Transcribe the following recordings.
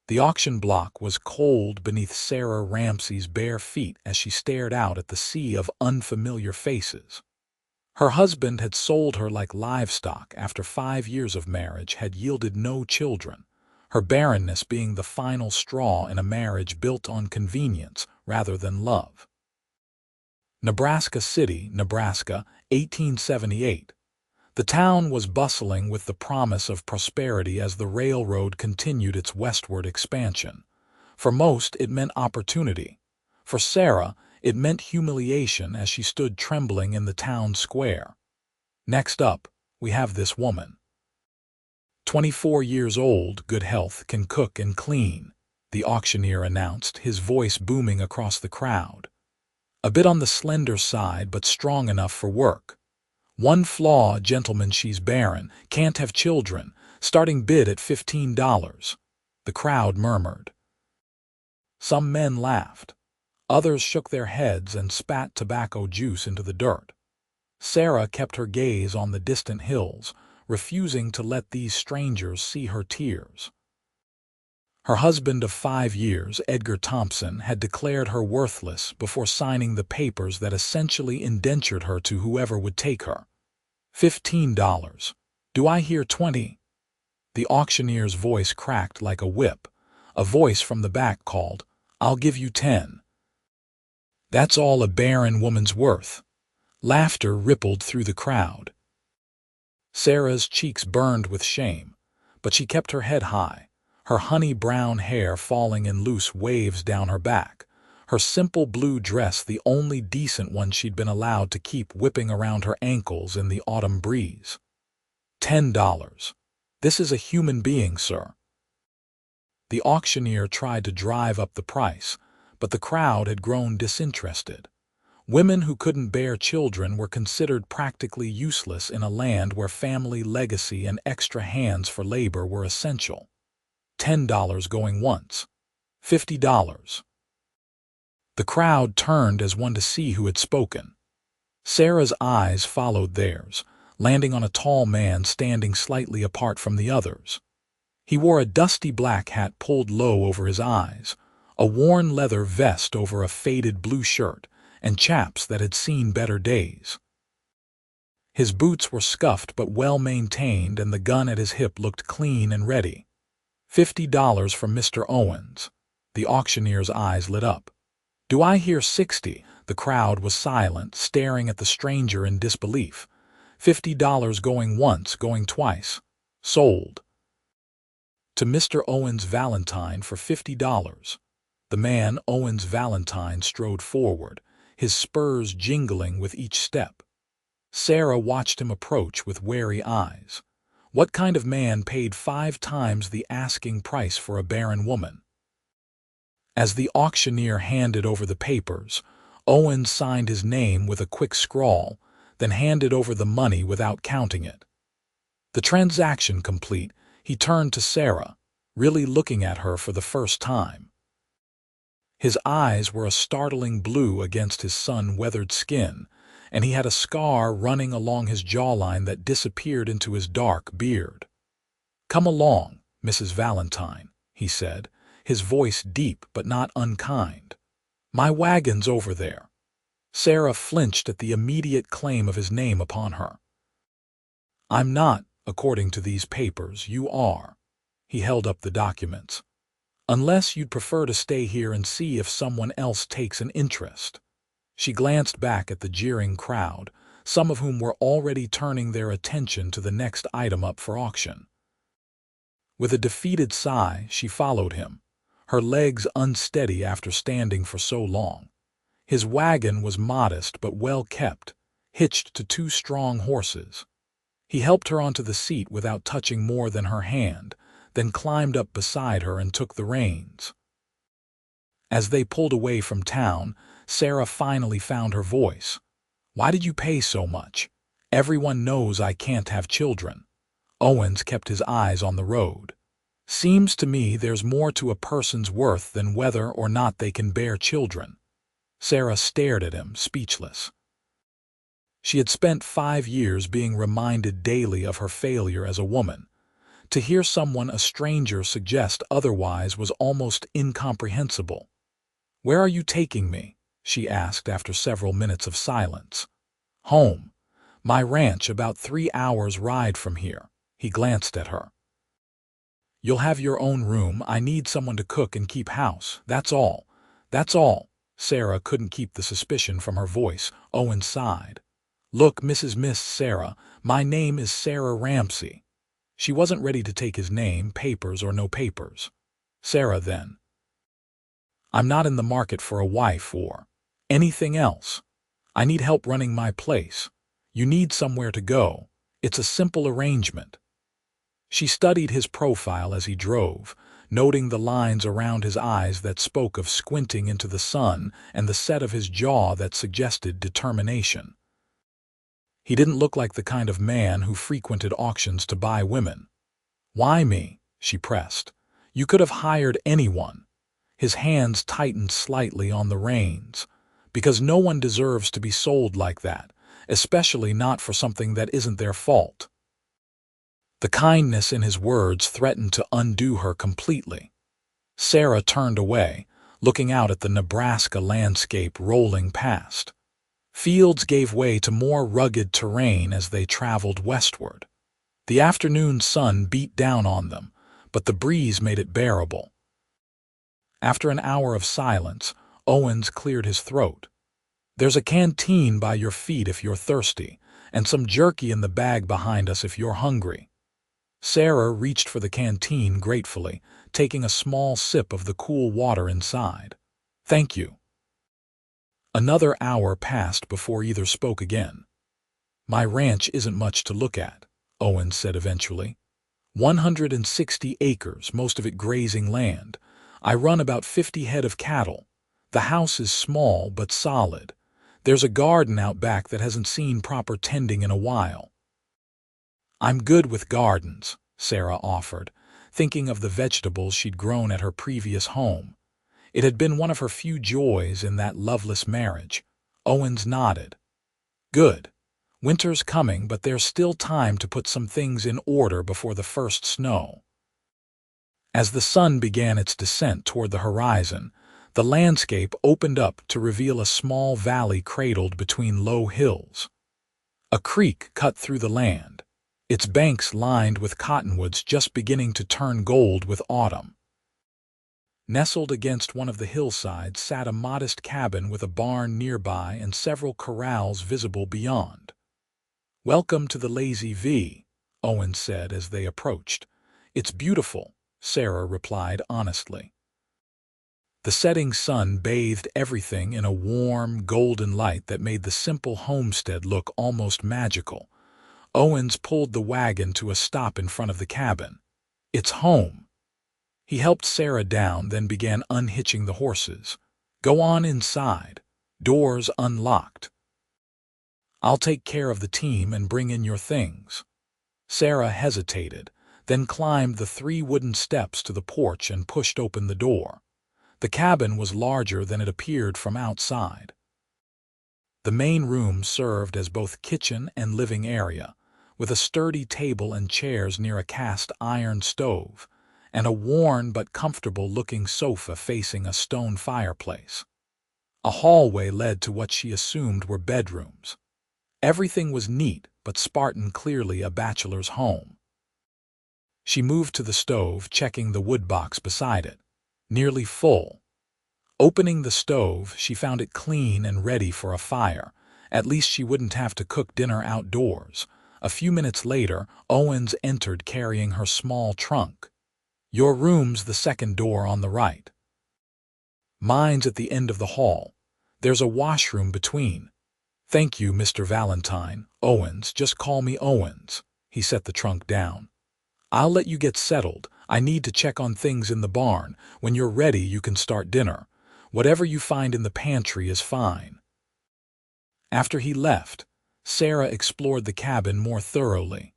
The auction block was cold beneath Sarah Ramsey's bare feet as she stared out at the sea of unfamiliar faces. Her husband had sold her like livestock after 5 years of marriage had yielded no children, her barrenness being the final straw in a marriage built on convenience rather than love. Nebraska City, Nebraska, 1878. The town was bustling with the promise of prosperity as the railroad continued its westward expansion. For most, it meant opportunity. For Sarah, it meant humiliation as she stood trembling in the town square. Next up, we have this woman. 24 years old, good health, can cook and clean, the auctioneer announced, his voice booming across the crowd. A bit on the slender side, but strong enough for work. One flaw, gentlemen, she's barren, can't have children, starting bid at $15. The crowd murmured. Some men laughed. Others shook their heads and spat tobacco juice into the dirt. Sarah kept her gaze on the distant hills, refusing to let these strangers see her tears. Her husband of 5 years, Edgar Thompson, had declared her worthless before signing the papers that essentially indentured her to whoever would take her. $15. Do I hear 20? The auctioneer's voice cracked like a whip. A voice from the back called, I'll give you 10. That's all a barren woman's worth. Laughter rippled through the crowd. Sarah's cheeks burned with shame, but she kept her head high, her honey-brown hair falling in loose waves down her back, her simple blue dress the only decent one she'd been allowed to keep whipping around her ankles in the autumn breeze. $10. This is a human being, sir. The auctioneer tried to drive up the price, but the crowd had grown disinterested. Women who couldn't bear children were considered practically useless in a land where family legacy and extra hands for labor were essential. $10 going once. $50. The crowd turned as one to see who had spoken. Sarah's eyes followed theirs, landing on a tall man standing slightly apart from the others. He wore a dusty black hat pulled low over his eyes, a worn leather vest over a faded blue shirt, and chaps that had seen better days. His boots were scuffed but well-maintained, and the gun at his hip looked clean and ready. $50 from Mr. Owens. The auctioneer's eyes lit up. Do I hear 60? The crowd was silent, staring at the stranger in disbelief. $50 going once, going twice. Sold. To Mr. Owens Valentine for $50. The man, Owens Valentine, strode forward, his spurs jingling with each step. Sarah watched him approach with wary eyes. What kind of man paid 5 times the asking price for a barren woman? As the auctioneer handed over the papers, Owens signed his name with a quick scrawl, then handed over the money without counting it. The transaction complete, he turned to Sarah, really looking at her for the first time. His eyes were a startling blue against his sun-weathered skin, and he had a scar running along his jawline that disappeared into his dark beard. Come along, Mrs. Valentine, he said, his voice deep but not unkind. My wagon's over there. Sarah flinched at the immediate claim of his name upon her. I'm not, according to these papers, you are. He held up the documents. Unless you'd prefer to stay here and see if someone else takes an interest. She glanced back at the jeering crowd, some of whom were already turning their attention to the next item up for auction. With a defeated sigh, she followed him, her legs unsteady after standing for so long. His wagon was modest but well kept, hitched to 2 strong horses. He helped her onto the seat without touching more than her hand, then climbed up beside her and took the reins. As they pulled away from town, Sarah finally found her voice. Why did you pay so much? Everyone knows I can't have children. Owens kept his eyes on the road. Seems to me there's more to a person's worth than whether or not they can bear children. Sarah stared at him, speechless. She had spent 5 years being reminded daily of her failure as a woman. To hear someone a stranger suggest otherwise was almost incomprehensible. "Where are you taking me?" she asked after several minutes of silence. "Home. My ranch about 3 hours' ride from here." He glanced at her. "You'll have your own room. I need someone to cook and keep house. That's all. That's all." Sarah couldn't keep the suspicion from her voice. Owen sighed. "Look, Miss Sarah, my name is Sarah Ramsey." She wasn't ready to take his name, papers or no papers. "Sarah, then." "I'm not in the market for a wife or anything else. I need help running my place. You need somewhere to go. It's a simple arrangement." She studied his profile as he drove, noting the lines around his eyes that spoke of squinting into the sun and the set of his jaw that suggested determination. He didn't look like the kind of man who frequented auctions to buy women. "Why me?" she pressed. "You could have hired anyone." His hands tightened slightly on the reins. "Because no one deserves to be sold like that, especially not for something that isn't their fault." The kindness in his words threatened to undo her completely. Sarah turned away, looking out at the Nebraska landscape rolling past. Fields gave way to more rugged terrain as they traveled westward. The afternoon sun beat down on them, but the breeze made it bearable. After an hour of silence, Owens cleared his throat. "There's a canteen by your feet if you're thirsty, and some jerky in the bag behind us if you're hungry." Sarah reached for the canteen gratefully, taking a small sip of the cool water inside. "Thank you." Another hour passed before either spoke again. "My ranch isn't much to look at," Owens said eventually. 160 acres, most of it grazing land. I run about 50 head of cattle. The house is small but solid. There's a garden out back that hasn't seen proper tending in a while. "I'm good with gardens," Sarah offered, thinking of the vegetables she'd grown at her previous home. It had been one of her few joys in that loveless marriage. Owens nodded. "Good. Winter's coming, but there's still time to put some things in order before the first snow." As the sun began its descent toward the horizon, the landscape opened up to reveal a small valley cradled between low hills. A creek cut through the land, its banks lined with cottonwoods just beginning to turn gold with autumn. Nestled against one of the hillsides sat a modest cabin with a barn nearby and several corrals visible beyond. "Welcome to the Lazy V," Owen said as they approached. "It's beautiful," Sarah replied honestly. The setting sun bathed everything in a warm, golden light that made the simple homestead look almost magical. Owens pulled the wagon to a stop in front of the cabin. "It's home." He helped Sarah down, then began unhitching the horses. "Go on inside. Doors unlocked. I'll take care of the team and bring in your things." Sarah hesitated, then climbed the 3 wooden steps to the porch and pushed open the door. The cabin was larger than it appeared from outside. The main room served as both kitchen and living area, with a sturdy table and chairs near a cast iron stove, and a worn but comfortable-looking sofa facing a stone fireplace. A hallway led to what she assumed were bedrooms. Everything was neat but Spartan, clearly a bachelor's home. She moved to the stove, checking the wood box beside it. Nearly full. Opening the stove, she found it clean and ready for a fire. At least she wouldn't have to cook dinner outdoors. A few minutes later, Owens entered carrying her small trunk. "Your room's the second door on the right. Mine's at the end of the hall. There's a washroom between." "Thank you, Mr. Valentine. Owens, just call me Owens." He set the trunk down. "I'll let you get settled. I need to check on things in the barn. When you're ready, you can start dinner. Whatever you find in the pantry is fine." After he left, Sarah explored the cabin more thoroughly.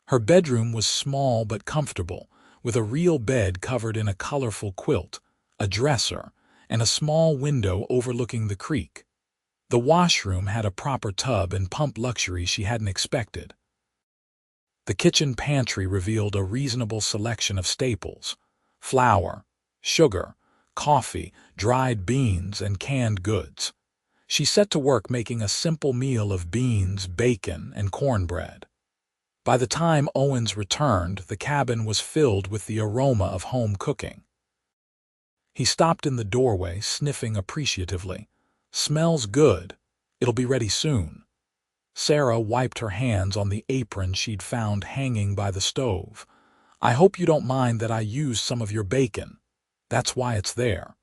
Her bedroom was small but comfortable, with a real bed covered in a colorful quilt, a dresser, and a small window overlooking the creek. The washroom had a proper tub and pump, luxury she hadn't expected. The kitchen pantry revealed a reasonable selection of staples: flour, sugar, coffee, dried beans, and canned goods. She set to work making a simple meal of beans, bacon, and cornbread. By the time Owens returned, the cabin was filled with the aroma of home cooking. He stopped in the doorway, sniffing appreciatively. "Smells good. It'll be ready soon." Sarah wiped her hands on the apron she'd found hanging by the stove. "I hope you don't mind that I used some of your bacon. That's why it's there."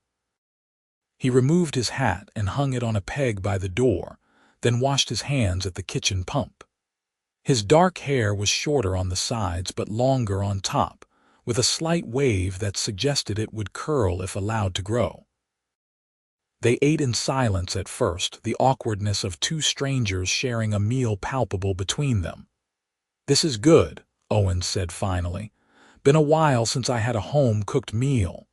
He removed his hat and hung it on a peg by the door, then washed his hands at the kitchen pump. His dark hair was shorter on the sides but longer on top, with a slight wave that suggested it would curl if allowed to grow. They ate in silence at first, the awkwardness of two strangers sharing a meal palpable between them. "This is good," Owens said finally. "Been a while since I had a home-cooked meal."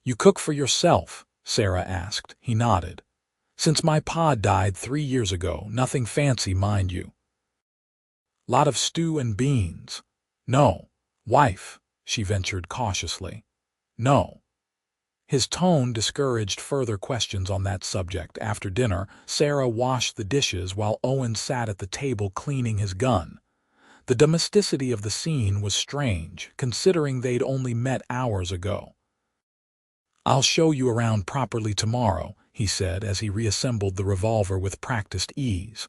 "You cook for yourself?" Sarah asked. He nodded. "Since my pa died 3 years ago, nothing fancy, mind you." "Lot of stew and beans?" "No." "Wife?" she ventured cautiously. "No." His tone discouraged further questions on that subject. After dinner, Sarah washed the dishes while Owen sat at the table cleaning his gun. The domesticity of the scene was strange, considering they'd only met hours ago. "I'll show you around properly tomorrow," he said as he reassembled the revolver with practiced ease.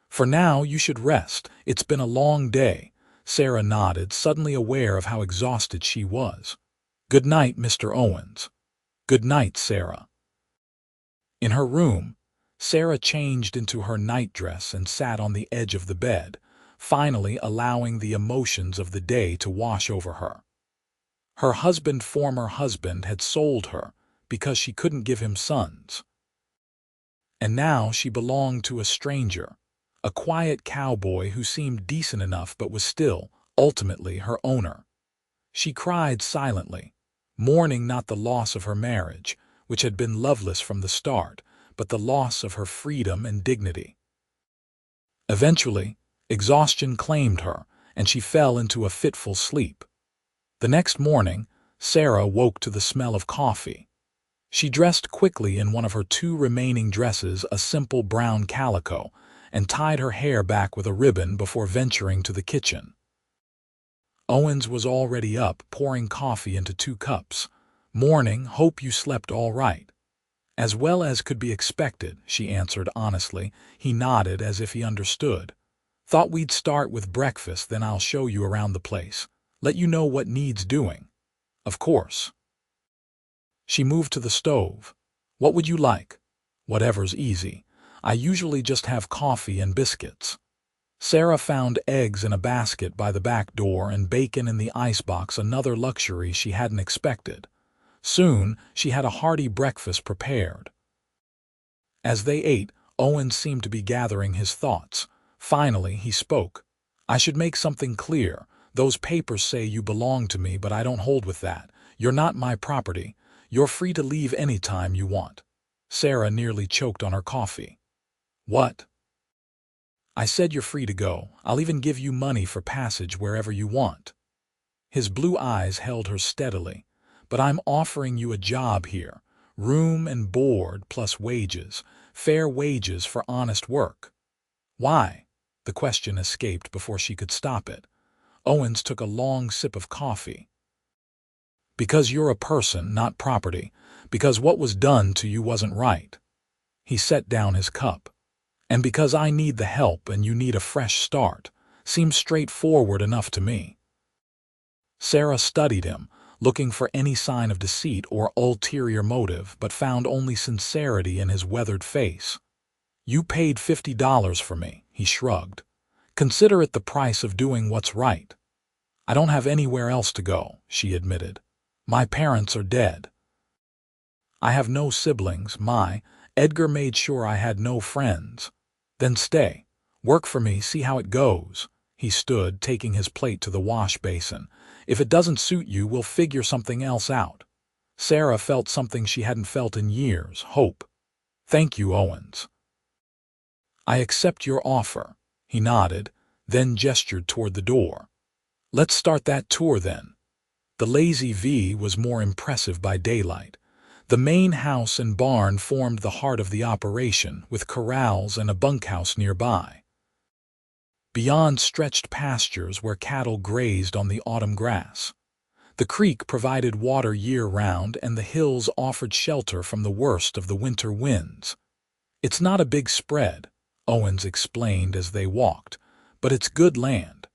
"For now, you should rest. It's been a long day." Sarah nodded, suddenly aware of how exhausted she was. "Good night, Mr. Owens." "Good night, Sarah." In her room, Sarah changed into her nightdress and sat on the edge of the bed, finally allowing the emotions of the day to wash over her. Her former husband, had sold her because she couldn't give him sons. And now she belonged to a stranger, a quiet cowboy who seemed decent enough but was still, ultimately, her owner. She cried silently, mourning not the loss of her marriage, which had been loveless from the start, but the loss of her freedom and dignity. Eventually, exhaustion claimed her, and she fell into a fitful sleep. The next morning, Sarah woke to the smell of coffee. She dressed quickly in one of her 2 remaining dresses, a simple brown calico, and tied her hair back with a ribbon before venturing to the kitchen. Owens was already up, pouring coffee into 2 cups. "Morning, hope you slept all right." "As well as could be expected," she answered honestly. He nodded as if he understood. "Thought we'd start with breakfast, then I'll show you around the place. Let you know what needs doing." "Of course." She moved to the stove. "What would you like?" "Whatever's easy. I usually just have coffee and biscuits." Sarah found eggs in a basket by the back door and bacon in the icebox, another luxury she hadn't expected. Soon, she had a hearty breakfast prepared. As they ate, Owen seemed to be gathering his thoughts. Finally, he spoke. "I should make something clear. Those papers say you belong to me, but I don't hold with that. You're not my property. You're free to leave any time you want." Sarah nearly choked on her coffee. "What?" "I said you're free to go. I'll even give you money for passage wherever you want." His blue eyes held her steadily. "But I'm offering you a job here. Room and board plus wages. Fair wages for honest work." "Why?" The question escaped before she could stop it. Owens took a long sip of coffee. "Because you're a person, not property. Because what was done to you wasn't right." He set down his cup. "And because I need the help and you need a fresh start. Seems straightforward enough to me." Sarah studied him, looking for any sign of deceit or ulterior motive, but found only sincerity in his weathered face. "You paid $50 for me," he shrugged. "Consider it the price of doing what's right." "I don't have anywhere else to go," she admitted. "My parents are dead." "I have no siblings. Edgar made sure I had no friends." "Then stay. Work for me, see how it goes." He stood, taking his plate to the wash basin. "If it doesn't suit you, we'll figure something else out." Sarah felt something she hadn't felt in years: hope. "Thank you, Owens." "I accept your offer." He nodded, then gestured toward the door. Let's start that tour then. The Lazy V was more impressive by daylight. The main house and barn formed the heart of the operation, with corrals and a bunkhouse nearby. Beyond stretched pastures where cattle grazed on the autumn grass. The creek provided water year-round, and the hills offered shelter from the worst of the winter winds. It's not a big spread, Owens explained as they walked, but it's good land.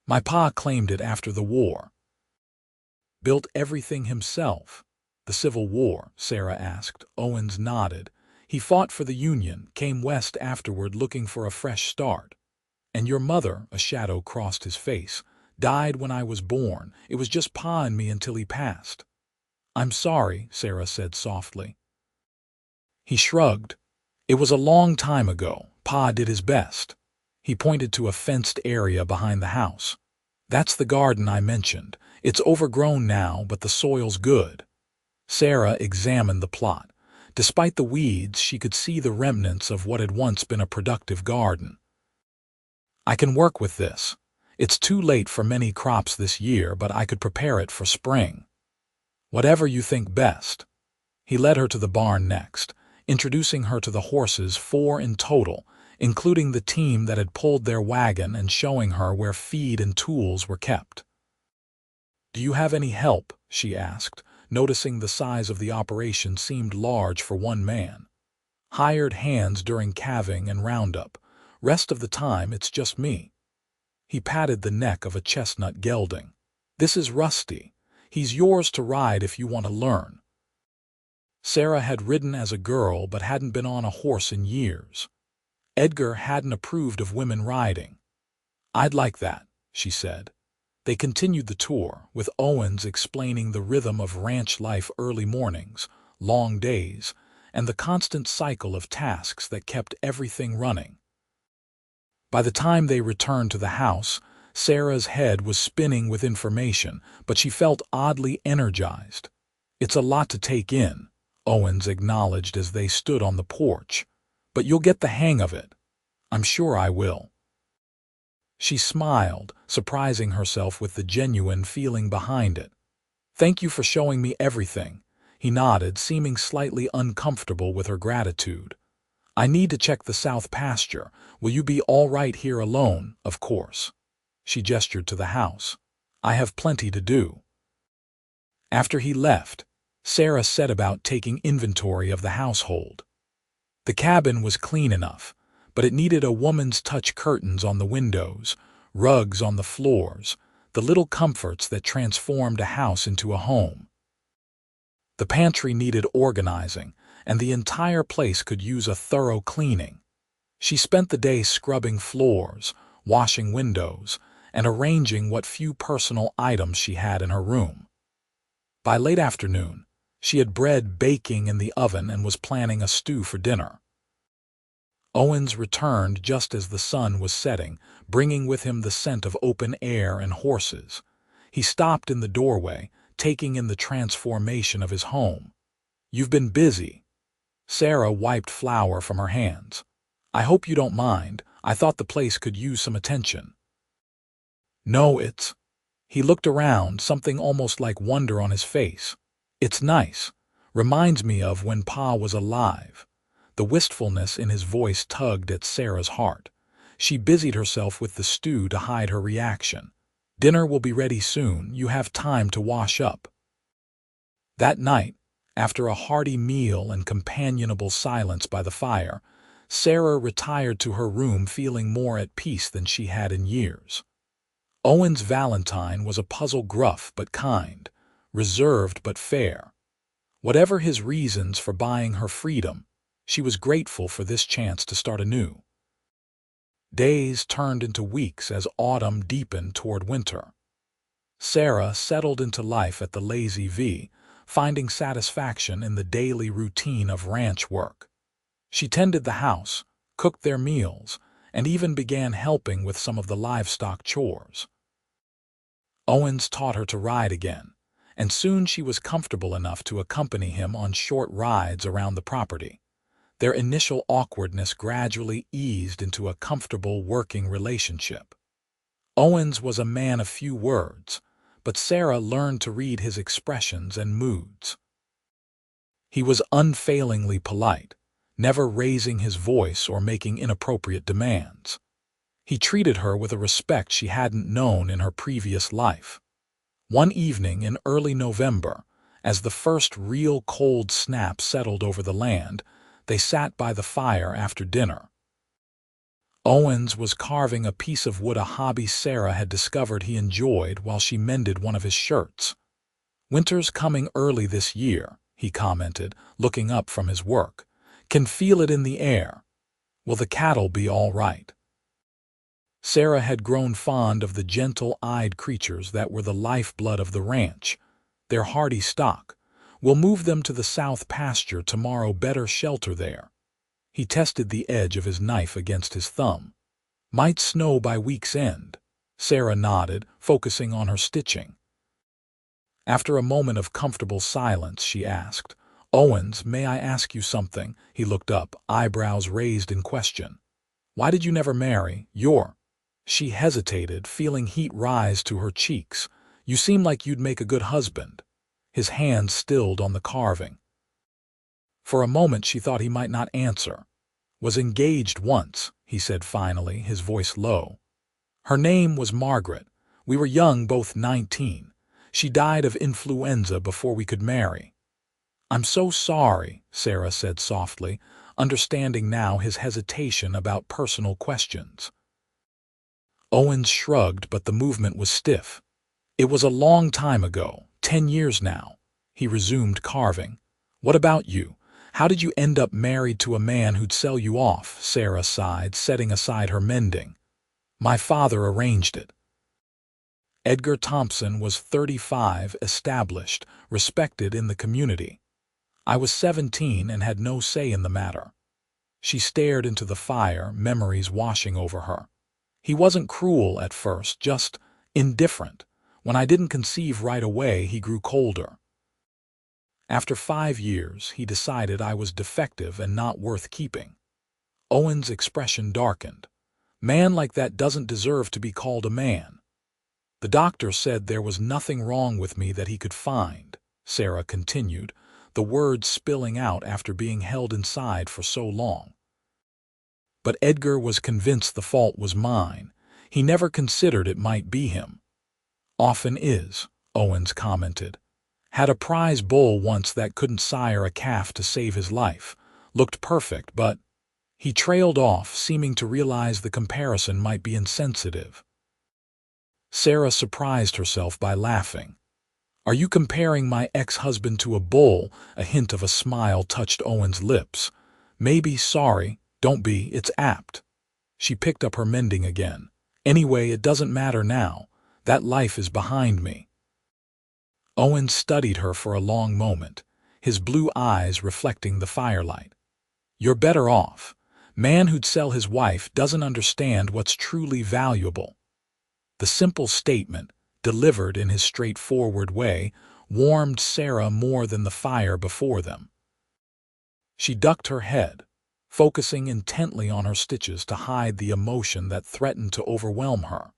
My pa claimed it after the war. Built everything himself. The Civil War, Sarah asked. Owens nodded. He fought for the Union, came west afterward looking for a fresh start. And your mother, a shadow crossed his face, died when I was born. It was just Pa and me until he passed. I'm sorry, Sarah said softly. He shrugged. It was a long time ago. Pa did his best. He pointed to a fenced area behind the house. That's the garden I mentioned. It's overgrown now, but the soil's good. Sarah examined the plot. Despite the weeds, she could see the remnants of what had once been a productive garden. I can work with this. It's too late for many crops this year, but I could prepare it for spring. Whatever you think best. He led her to the barn next, introducing her to the horses, 4 in total, including the team that had pulled their wagon, and showing her where feed and tools were kept. Do you have any help? She asked, noticing the size of the operation seemed large for one man. Hired hands during calving and roundup. Rest of the time it's just me. He patted the neck of a chestnut gelding. This is Rusty. He's yours to ride if you want to learn. Sarah had ridden as a girl but hadn't been on a horse in years. Edgar hadn't approved of women riding. I'd like that, she said. They continued the tour, with Owens explaining the rhythm of ranch life: early mornings, long days, and the constant cycle of tasks that kept everything running. By the time they returned to the house, Sarah's head was spinning with information, but she felt oddly energized. It's a lot to take in, Owens acknowledged as they stood on the porch. But you'll get the hang of it. I'm sure I will. She smiled, surprising herself with the genuine feeling behind it. Thank you for showing me everything. He nodded, seeming slightly uncomfortable with her gratitude. I need to check the south pasture. Will you be all right here alone? Of course. She gestured to the house. I have plenty to do. After he left, Sarah set about taking inventory of the household. The cabin was clean enough, but it needed a woman's touch: curtains on the windows, rugs on the floors, the little comforts that transformed a house into a home. The pantry needed organizing, and the entire place could use a thorough cleaning. She spent the day scrubbing floors, washing windows, and arranging what few personal items she had in her room. By late afternoon, she had bread baking in the oven and was planning a stew for dinner. Owens returned just as the sun was setting, bringing with him the scent of open air and horses. He stopped in the doorway, taking in the transformation of his home. You've been busy. Sarah wiped flour from her hands. I hope you don't mind. I thought the place could use some attention. No, it's... He looked around, something almost like wonder on his face. It's nice. Reminds me of when Pa was alive. The wistfulness in his voice tugged at Sarah's heart. She busied herself with the stew to hide her reaction. Dinner will be ready soon. You have time to wash up. That night, after a hearty meal and companionable silence by the fire, Sarah retired to her room feeling more at peace than she had in years. Owens Valentine was a puzzle: gruff but kind, reserved but fair. Whatever his reasons for buying her freedom, she was grateful for this chance to start anew. Days turned into weeks as autumn deepened toward winter. Sarah settled into life at the Lazy V, finding satisfaction in the daily routine of ranch work. She tended the house, cooked their meals, and even began helping with some of the livestock chores. Owens taught her to ride again, and soon she was comfortable enough to accompany him on short rides around the property. Their initial awkwardness gradually eased into a comfortable working relationship. Owens was a man of few words, but Sarah learned to read his expressions and moods. He was unfailingly polite, never raising his voice or making inappropriate demands. He treated her with a respect she hadn't known in her previous life. One evening in early November, as the first real cold snap settled over the land, they sat by the fire after dinner. Owens was carving a piece of wood, a hobby Sarah had discovered he enjoyed while she mended one of his shirts. "Winter's coming early this year," he commented, looking up from his work. "Can feel it in the air. Will the cattle be all right?" Sarah had grown fond of the gentle-eyed creatures that were the lifeblood of the ranch. "Their hardy stock. We'll move them to the south pasture tomorrow, better shelter there." He tested the edge of his knife against his thumb. "Might snow by week's end." Sarah nodded, focusing on her stitching. After a moment of comfortable silence, she asked, "Owens, may I ask you something?" He looked up, eyebrows raised in question. "Why did you never marry? She hesitated, feeling heat rise to her cheeks. "You seem like you'd make a good husband." His hand stilled on the carving. For a moment she thought he might not answer. "Was engaged once," he said finally, his voice low. "Her name was Margaret. We were young, both 19. She died of influenza before we could marry." "I'm so sorry," Sarah said softly, understanding now his hesitation about personal questions. Owens shrugged, but the movement was stiff. "It was a long time ago, 10 years now." He resumed carving. "What about you? How did you end up married to a man who'd sell you off?" Sarah sighed, setting aside her mending. "My father arranged it." Edgar Thompson was 35, established, respected in the community. "I was 17 and had no say in the matter." She stared into the fire, memories washing over her. "He wasn't cruel at first, just indifferent. When I didn't conceive right away, he grew colder. After 5 years, he decided I was defective and not worth keeping." Owen's expression darkened. "Man like that doesn't deserve to be called a man." "The doctor said there was nothing wrong with me that he could find," Sarah continued, the words spilling out after being held inside for so long. "But Edgar was convinced the fault was mine. He never considered it might be him." "Often is," Owens commented. "Had a prize bull once that couldn't sire a calf to save his life. Looked perfect, but—" He trailed off, seeming to realize the comparison might be insensitive. Sarah surprised herself by laughing. "Are you comparing my ex-husband to a bull?" A hint of a smile touched Owen's lips. "Maybe, sorry, don't be, it's apt." She picked up her mending again. "Anyway, it doesn't matter now. That life is behind me." Owen studied her for a long moment, his blue eyes reflecting the firelight. "You're better off. Man who'd sell his wife doesn't understand what's truly valuable." The simple statement, delivered in his straightforward way, warmed Sarah more than the fire before them. She ducked her head, focusing intently on her stitches to hide the emotion that threatened to overwhelm her.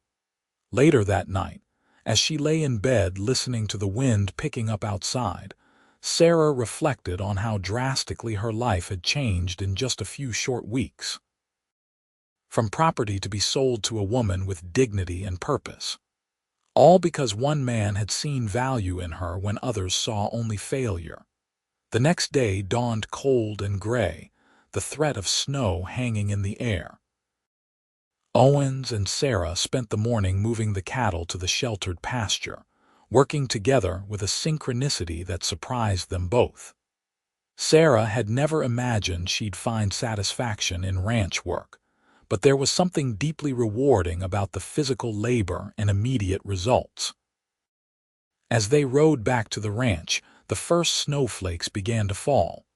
Later that night, as she lay in bed listening to the wind picking up outside, Sarah reflected on how drastically her life had changed in just a few short weeks. From property to be sold to a woman with dignity and purpose. All because one man had seen value in her when others saw only failure. The next day dawned cold and gray, the threat of snow hanging in the air. Owens and Sarah spent the morning moving the cattle to the sheltered pasture, working together with a synchronicity that surprised them both. Sarah had never imagined she'd find satisfaction in ranch work, but there was something deeply rewarding about the physical labor and immediate results. As they rode back to the ranch, the first snowflakes began to fall.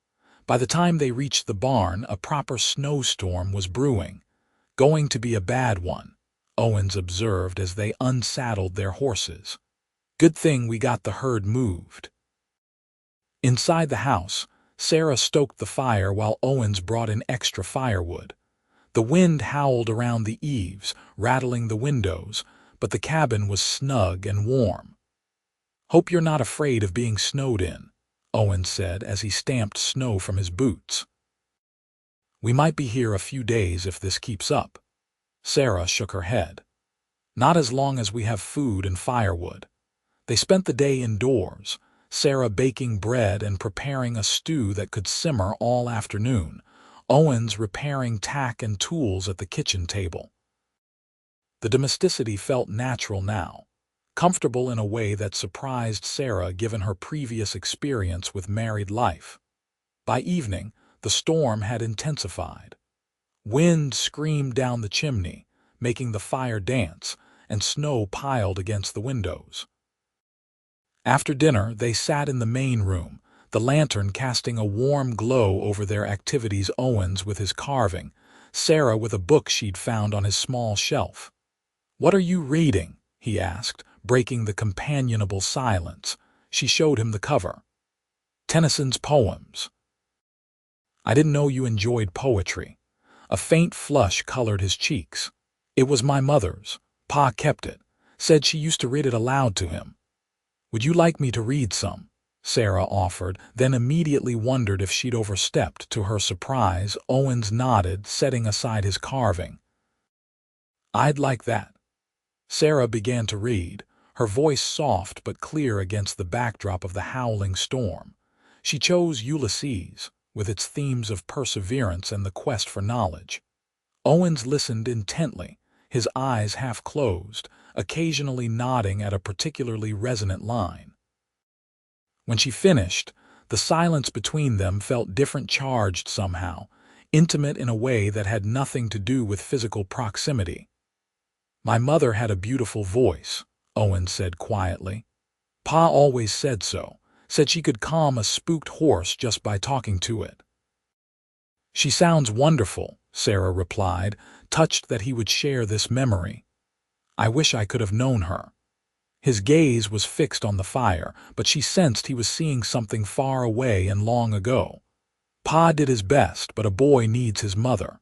By the time they reached the barn, a proper snowstorm was brewing. "Going to be a bad one," Owens observed as they unsaddled their horses. "Good thing we got the herd moved." Inside the house, Sarah stoked the fire while Owens brought in extra firewood. The wind howled around the eaves, rattling the windows, but the cabin was snug and warm. "Hope you're not afraid of being snowed in," Owens said as he stamped snow from his boots. "We might be here a few days if this keeps up." Sarah shook her head. "Not as long as we have food and firewood." They spent the day indoors, Sarah baking bread and preparing a stew that could simmer all afternoon, Owens repairing tack and tools at the kitchen table. The domesticity felt natural now, comfortable in a way that surprised Sarah given her previous experience with married life. By evening, the storm had intensified. Wind screamed down the chimney, making the fire dance, and snow piled against the windows. After dinner, they sat in the main room, the lantern casting a warm glow over their activities, Owens with his carving, Sarah with a book she'd found on his small shelf. "What are you reading?" he asked, breaking the companionable silence. She showed him the cover. "Tennyson's poems." "I didn't know you enjoyed poetry." A faint flush colored his cheeks. "It was my mother's. Pa kept it. Said she used to read it aloud to him." "Would you like me to read some?" Sarah offered, then immediately wondered if she'd overstepped. To her surprise, Owens nodded, setting aside his carving. "I'd like that." Sarah began to read, her voice soft but clear against the backdrop of the howling storm. She chose Ulysses, with its themes of perseverance and the quest for knowledge. Owens listened intently, his eyes half closed, occasionally nodding at a particularly resonant line. When she finished, the silence between them felt different, charged somehow, intimate in a way that had nothing to do with physical proximity. "My mother had a beautiful voice," Owens said quietly. "Pa always said so, said she could calm a spooked horse just by talking to it." "She sounds wonderful," Sarah replied, touched that he would share this memory. "I wish I could have known her." His gaze was fixed on the fire, but she sensed he was seeing something far away and long ago. "Pa did his best, but a boy needs his mother."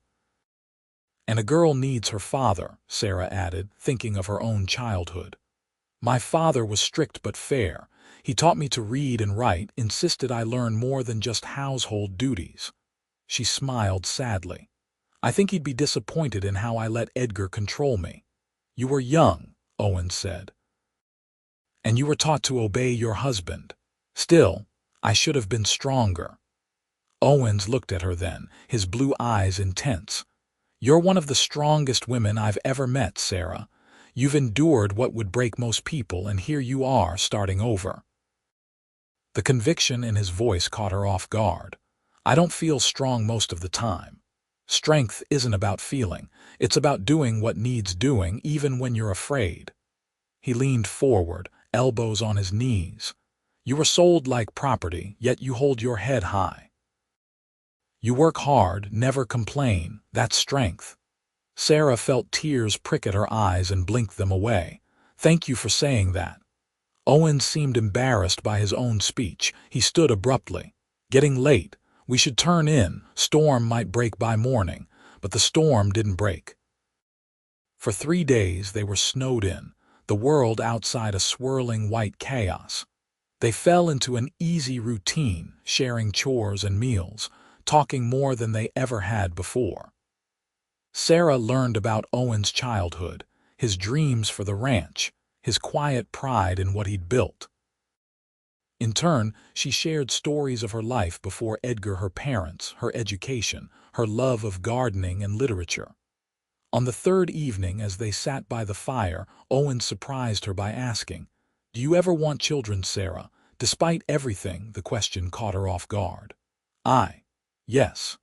"And a girl needs her father," Sarah added, thinking of her own childhood. "My father was strict but fair. He taught me to read and write, insisted I learn more than just household duties." She smiled sadly. "I think he'd be disappointed in how I let Edgar control me." "You were young," Owens said. "And you were taught to obey your husband. Still, I should have been stronger." Owens looked at her then, his blue eyes intense. "You're one of the strongest women I've ever met, Sarah. You've endured what would break most people, and here you are, starting over." The conviction in his voice caught her off guard. "I don't feel strong most of the time." Strength isn't about feeling, it's about doing what needs doing even when you're afraid. He leaned forward, elbows on his knees. "You were sold like property, yet you hold your head high. You work hard, never complain, that's strength." Sarah felt tears prick at her eyes and blinked them away. "Thank you for saying that." Owens seemed embarrassed by his own speech. He stood abruptly. "Getting late. We should turn in. Storm might break by morning." But the storm didn't break. For 3 days they were snowed in, the world outside a swirling white chaos. They fell into an easy routine, sharing chores and meals, talking more than they ever had before. Sarah learned about Owen's childhood, his dreams for the ranch, his quiet pride in what he'd built. In turn, she shared stories of her life before Edgar, her parents, her education, her love of gardening and literature. On the third evening, as they sat by the fire, Owen surprised her by asking, "Do you ever want children, Sarah?" Despite everything, the question caught her off guard. Yes.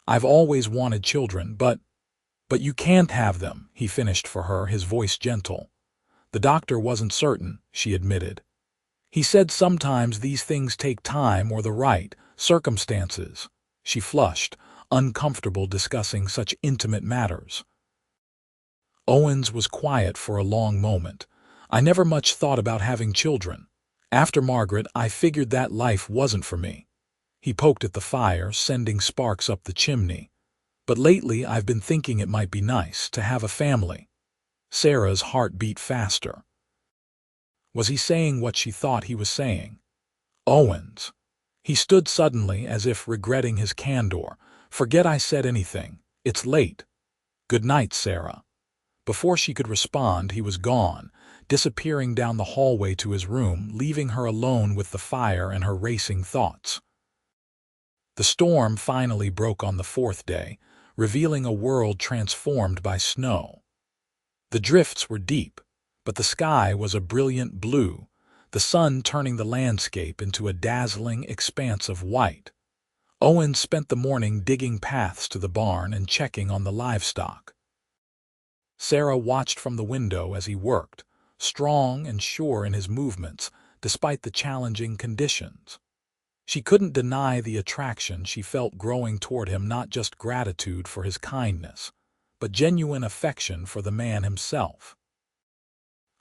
I've always wanted children, but you can't have them," he finished for her, his voice gentle. "The doctor wasn't certain," she admitted. "He said sometimes these things take time or the right circumstances." She flushed, uncomfortable discussing such intimate matters. Owens was quiet for a long moment. "I never much thought about having children. After Margaret, I figured that life wasn't for me." He poked at the fire, sending sparks up the chimney. "But lately I've been thinking it might be nice to have a family." Sarah's heart beat faster. Was he saying what she thought he was saying? Owens. He stood suddenly as if regretting his candor. Forget I said anything. It's late. Good night, Sarah. Before she could respond, he was gone, disappearing down the hallway to his room, leaving her alone with the fire and her racing thoughts. The storm finally broke on the fourth day, revealing a world transformed by snow. The drifts were deep, but the sky was a brilliant blue, the sun turning the landscape into a dazzling expanse of white. Owens spent the morning digging paths to the barn and checking on the livestock. Sarah watched from the window as he worked, strong and sure in his movements, despite the challenging conditions. She couldn't deny the attraction she felt growing toward him, not just gratitude for his kindness, but genuine affection for the man himself.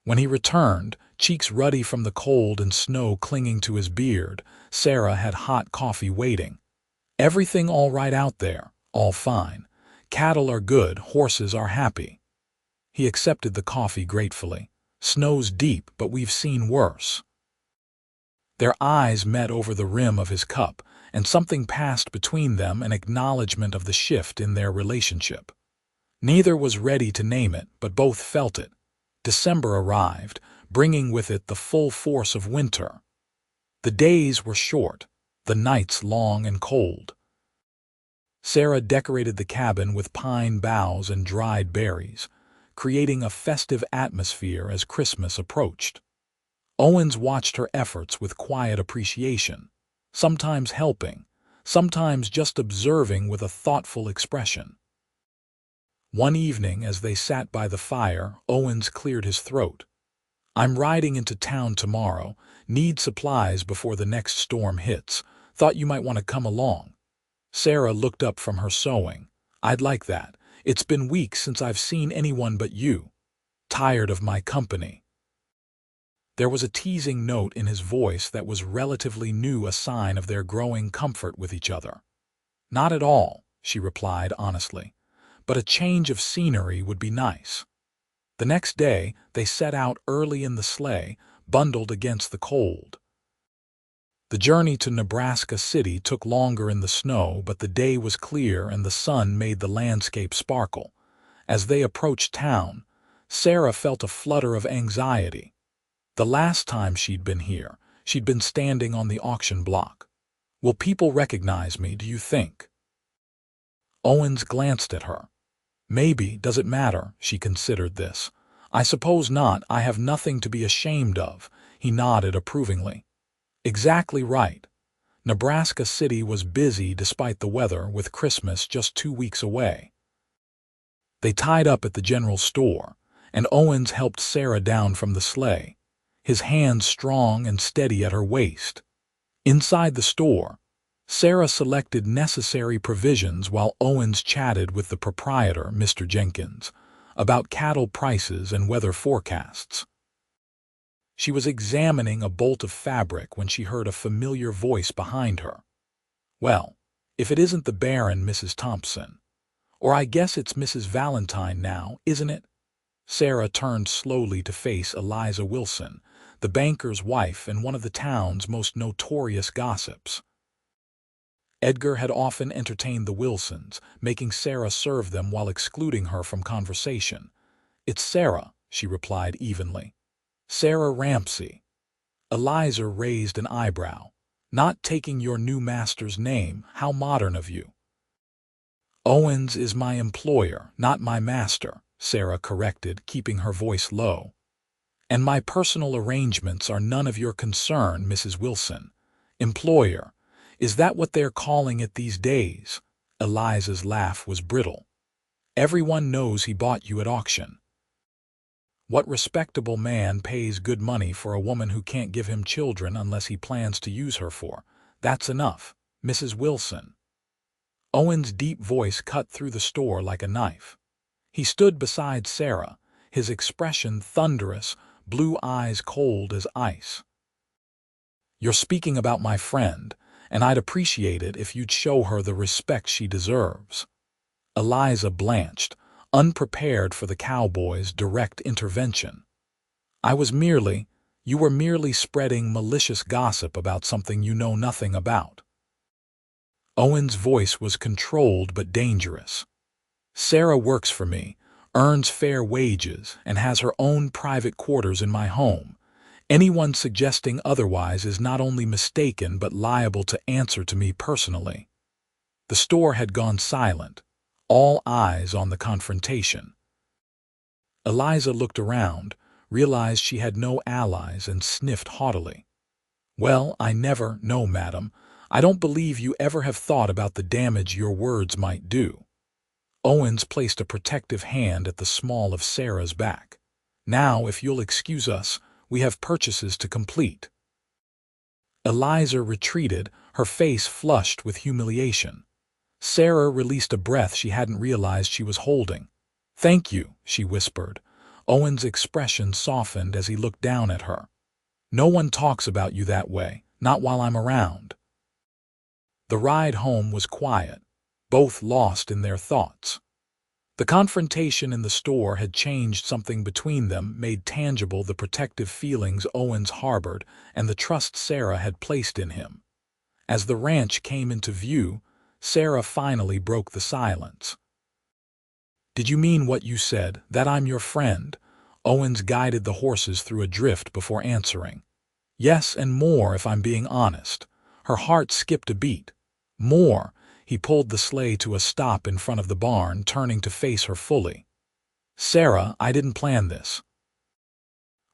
When he returned, cheeks ruddy from the cold and snow clinging to his beard, Sarah had hot coffee waiting. Everything all right out there, all fine. Cattle are good, horses are happy. He accepted the coffee gratefully. Snow's deep, but we've seen worse. Their eyes met over the rim of his cup, and something passed between them, an acknowledgement of the shift in their relationship. Neither was ready to name it, but both felt it. December arrived, bringing with it the full force of winter. The days were short, the nights long and cold. Sarah decorated the cabin with pine boughs and dried berries, creating a festive atmosphere as Christmas approached. Owens watched her efforts with quiet appreciation, sometimes helping, sometimes just observing with a thoughtful expression. One evening, as they sat by the fire, Owens cleared his throat. "I'm riding into town tomorrow, need supplies before the next storm hits. Thought you might want to come along." Sarah looked up from her sewing. "I'd like that. It's been weeks since I've seen anyone but you. Tired of my company." There was a teasing note in his voice that was relatively new, a sign of their growing comfort with each other. "Not at all," she replied honestly, "but a change of scenery would be nice." The next day, they set out early in the sleigh, bundled against the cold. The journey to Nebraska City took longer in the snow, but the day was clear and the sun made the landscape sparkle. As they approached town, Sarah felt a flutter of anxiety. The last time she'd been here, she'd been standing on the auction block. "Will people recognize me, do you think?" Owens glanced at her. "Maybe, does it matter?" She considered this. "I suppose not, I have nothing to be ashamed of." He nodded approvingly. "Exactly right." Nebraska City was busy despite the weather, with Christmas just 2 weeks away. They tied up at the general store, and Owens helped Sarah down from the sleigh, his hands strong and steady at her waist. Inside the store, Sarah selected necessary provisions while Owens chatted with the proprietor, Mr. Jenkins, about cattle prices and weather forecasts. She was examining a bolt of fabric when she heard a familiar voice behind her. "Well, if it isn't the Barren, Mrs. Thompson. Or I guess it's Mrs. Valentine now, isn't it?" Sarah turned slowly to face Eliza Wilson, the banker's wife and one of the town's most notorious gossips. Edgar had often entertained the Wilsons, making Sarah serve them while excluding her from conversation. "It's Sarah," she replied evenly. "Sarah Ramsey." Eliza raised an eyebrow. "Not taking your new master's name, how modern of you." "Owens is my employer, not my master," Sarah corrected, keeping her voice low. "And my personal arrangements are none of your concern, Mrs. Wilson. Employer, is that what they're calling it these days?" Eliza's laugh was brittle. "Everyone knows he bought you at auction. What respectable man pays good money for a woman who can't give him children unless he plans to use her for? That's enough, Mrs. Wilson." Owen's deep voice cut through the store like a knife. He stood beside Sarah, his expression thunderous, blue eyes cold as ice. "You're speaking about my friend, and I'd appreciate it if you'd show her the respect she deserves." Eliza blanched, unprepared for the cowboy's direct intervention. You were merely spreading malicious gossip about something you know nothing about." Owen's voice was controlled but dangerous. "Sarah works for me, earns fair wages, and has her own private quarters in my home. Anyone suggesting otherwise is not only mistaken but liable to answer to me personally." The store had gone silent, all eyes on the confrontation. Eliza looked around, realized she had no allies, and sniffed haughtily. "Well, no, madam. I don't believe you ever have thought about the damage your words might do." Owens placed a protective hand at the small of Sarah's back. "Now, if you'll excuse us, we have purchases to complete." Eliza retreated, her face flushed with humiliation. Sarah released a breath she hadn't realized she was holding. "Thank you," she whispered. Owen's expression softened as he looked down at her. "No one talks about you that way, not while I'm around." The ride home was quiet, both lost in their thoughts. The confrontation in the store had changed something between them, made tangible the protective feelings Owens harbored and the trust Sarah had placed in him. As the ranch came into view, Sarah finally broke the silence. "Did you mean what you said, that I'm your friend?" Owens guided the horses through a drift before answering. "Yes, and more, if I'm being honest." Her heart skipped a beat. "More." He pulled the sleigh to a stop in front of the barn, turning to face her fully. "Sarah, I didn't plan this.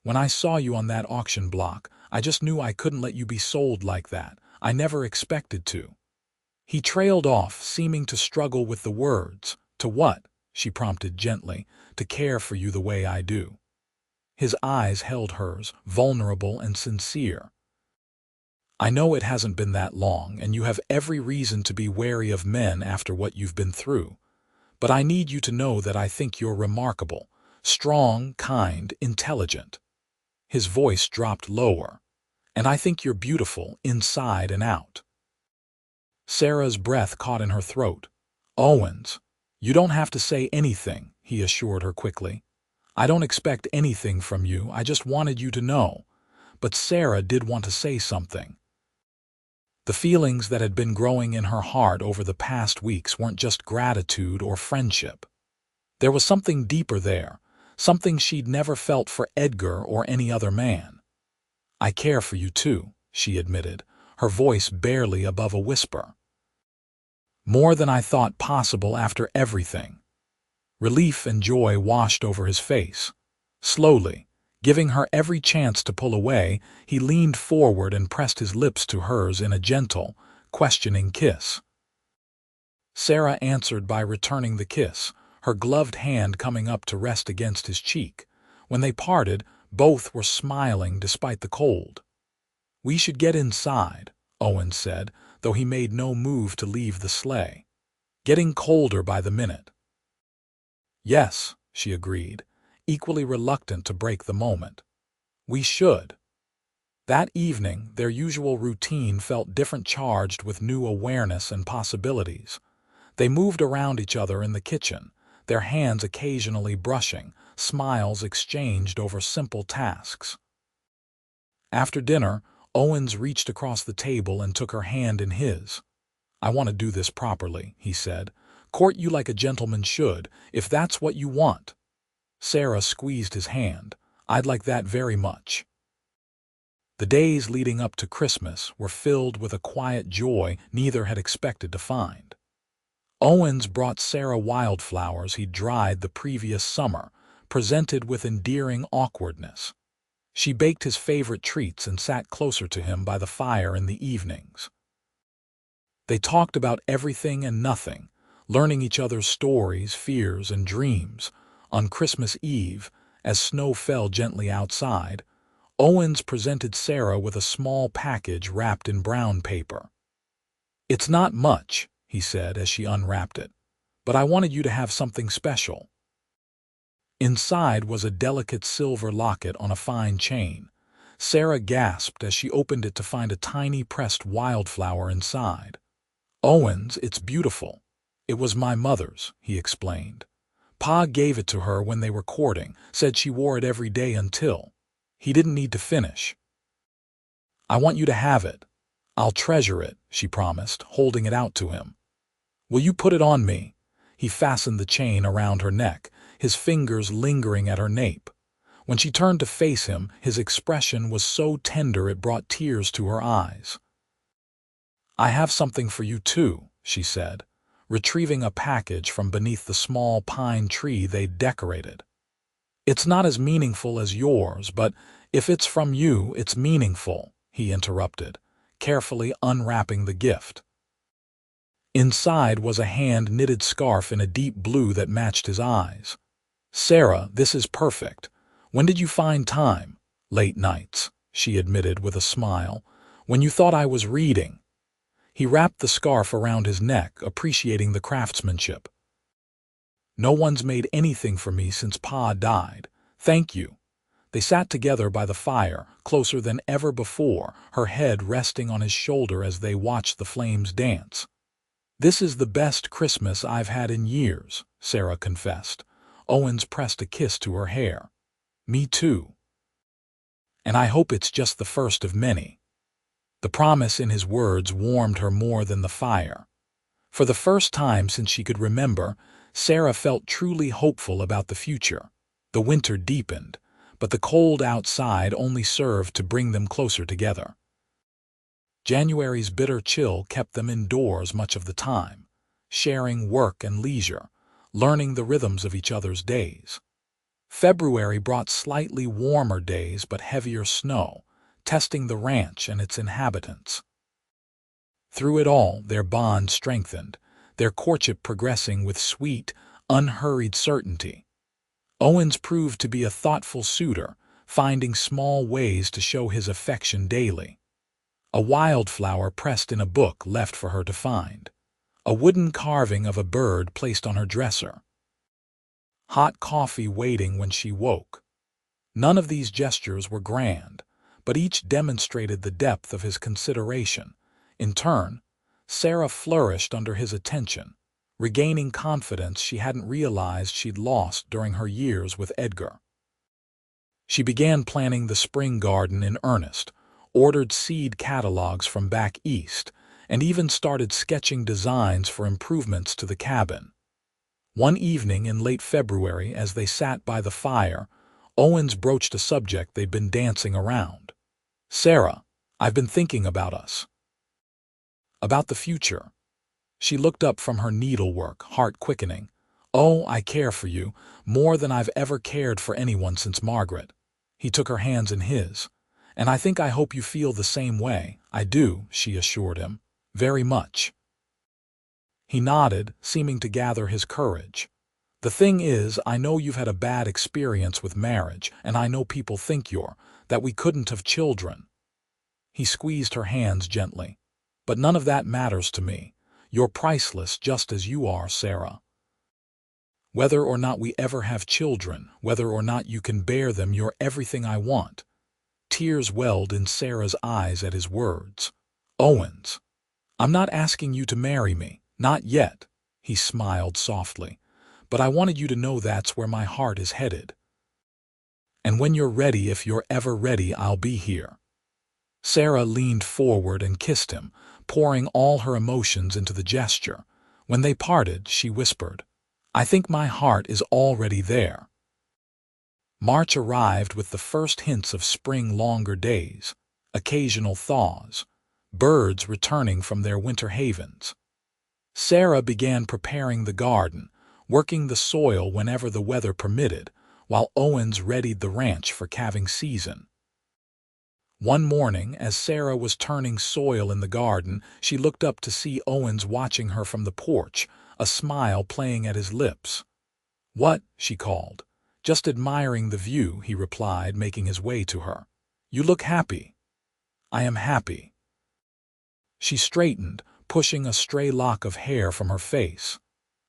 When I saw you on that auction block, I just knew I couldn't let you be sold like that. I never expected to." He trailed off, seeming to struggle with the words. "To what?" she prompted gently. "To care for you the way I do." His eyes held hers, vulnerable and sincere. "I know it hasn't been that long, and you have every reason to be wary of men after what you've been through. But I need you to know that I think you're remarkable, strong, kind, intelligent." His voice dropped lower. "And I think you're beautiful, inside and out." Sarah's breath caught in her throat. "Owens, you don't have to say anything," he assured her quickly. "I don't expect anything from you, I just wanted you to know." But Sarah did want to say something. The feelings that had been growing in her heart over the past weeks weren't just gratitude or friendship. There was something deeper there, something she'd never felt for Edgar or any other man. "I care for you too," she admitted, her voice barely above a whisper. "More than I thought possible after everything." Relief and joy washed over his face. Slowly, giving her every chance to pull away, he leaned forward and pressed his lips to hers in a gentle, questioning kiss. Sarah answered by returning the kiss, her gloved hand coming up to rest against his cheek. When they parted, both were smiling despite the cold. "We should get inside," Owen said, though he made no move to leave the sleigh. "Getting colder by the minute." "Yes," she agreed, equally reluctant to break the moment. "We should." That evening, their usual routine felt different, charged with new awareness and possibilities. They moved around each other in the kitchen, their hands occasionally brushing, smiles exchanged over simple tasks. After dinner, Owens reached across the table and took her hand in his. "I want to do this properly," he said. "Court you like a gentleman should, if that's what you want." Sarah squeezed his hand. "I'd like that very much." The days leading up to Christmas were filled with a quiet joy neither had expected to find. Owens brought Sarah wildflowers he'd dried the previous summer, presented with endearing awkwardness. She baked his favorite treats and sat closer to him by the fire in the evenings. They talked about everything and nothing, learning each other's stories, fears, and dreams. On Christmas Eve, as snow fell gently outside, Owens presented Sarah with a small package wrapped in brown paper. "It's not much," he said as she unwrapped it, "but I wanted you to have something special." Inside was a delicate silver locket on a fine chain. Sarah gasped as she opened it to find a tiny pressed wildflower inside. "Owens, it's beautiful." "It was my mother's," he explained. Pa gave it to her when they were courting, said she wore it every day until he didn't need to finish. I want you to have it. I'll treasure it, she promised, holding it out to him. Will you put it on me? He fastened the chain around her neck, his fingers lingering at her nape. When she turned to face him, his expression was so tender it brought tears to her eyes. I have something for you too, she said, retrieving a package from beneath the small pine tree they'd decorated. It's not as meaningful as yours, but if it's from you, it's meaningful, he interrupted, carefully unwrapping the gift. Inside was a hand-knitted scarf in a deep blue that matched his eyes. Sarah, this is perfect. When did you find time? Late nights, she admitted with a smile. When you thought I was reading. He wrapped the scarf around his neck, appreciating the craftsmanship. No one's made anything for me since Pa died. Thank you. They sat together by the fire, closer than ever before, her head resting on his shoulder as they watched the flames dance. This is the best Christmas I've had in years, Sarah confessed. Owens pressed a kiss to her hair. Me too. And I hope it's just the first of many. The promise in his words warmed her more than the fire. For the first time since she could remember, Sarah felt truly hopeful about the future. The winter deepened, but the cold outside only served to bring them closer together. January's bitter chill kept them indoors much of the time, sharing work and leisure, learning the rhythms of each other's days. February brought slightly warmer days but heavier snow, testing the ranch and its inhabitants. Through it all, their bond strengthened, their courtship progressing with sweet, unhurried certainty. Owens proved to be a thoughtful suitor, finding small ways to show his affection daily. A wildflower pressed in a book left for her to find. A wooden carving of a bird placed on her dresser. Hot coffee waiting when she woke. None of these gestures were grand, but each demonstrated the depth of his consideration. In turn, Sarah flourished under his attention, regaining confidence she hadn't realized she'd lost during her years with Edgar. She began planning the spring garden in earnest, ordered seed catalogs from back east, and even started sketching designs for improvements to the cabin. One evening in late February, as they sat by the fire, Owens broached a subject they'd been dancing around. Sarah, I've been thinking about us. About the future. She looked up from her needlework, heart quickening. Oh, I care for you, more than I've ever cared for anyone since Margaret. He took her hands in his. And I hope you feel the same way. I do, she assured him. Very much. He nodded, seeming to gather his courage. The thing is, I know you've had a bad experience with marriage, and I know people think that we couldn't have children. He squeezed her hands gently. But none of that matters to me. You're priceless just as you are, Sarah. Whether or not we ever have children, whether or not you can bear them, you're everything I want. Tears welled in Sarah's eyes at his words. Owens, I'm not asking you to marry me, not yet, he smiled softly, but I wanted you to know that's where my heart is headed. And when you're ready, if you're ever ready, I'll be here. Sarah leaned forward and kissed him, pouring all her emotions into the gesture. When they parted, she whispered, I think my heart is already there. March arrived with the first hints of spring, longer days, occasional thaws, birds returning from their winter havens. Sarah began preparing the garden, working the soil whenever the weather permitted, while Owens readied the ranch for calving season. One morning, as Sarah was turning soil in the garden, she looked up to see Owens watching her from the porch, a smile playing at his lips. What? She called. Just admiring the view, he replied, making his way to her. You look happy. I am happy. She straightened, pushing a stray lock of hair from her face.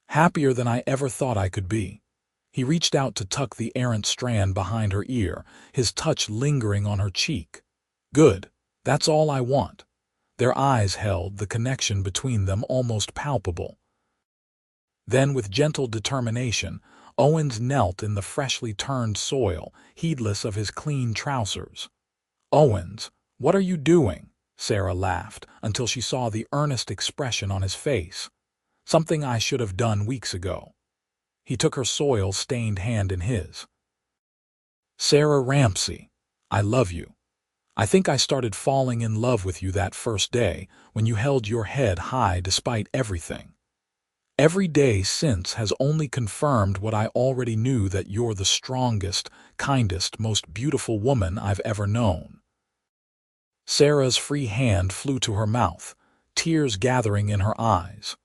Happier than I ever thought I could be. He reached out to tuck the errant strand behind her ear, his touch lingering on her cheek. Good. That's all I want. Their eyes held, the connection between them almost palpable. Then, with gentle determination, Owens knelt in the freshly turned soil, heedless of his clean trousers. "Owens, what are you doing?" Sarah laughed, until she saw the earnest expression on his face. "Something I should have done weeks ago." He took her soil-stained hand in his. "Sarah Ramsey, I love you. I think I started falling in love with you that first day, when you held your head high despite everything. Every day since has only confirmed what I already knew, that you're the strongest, kindest, most beautiful woman I've ever known." Sarah's free hand flew to her mouth, tears gathering in her eyes.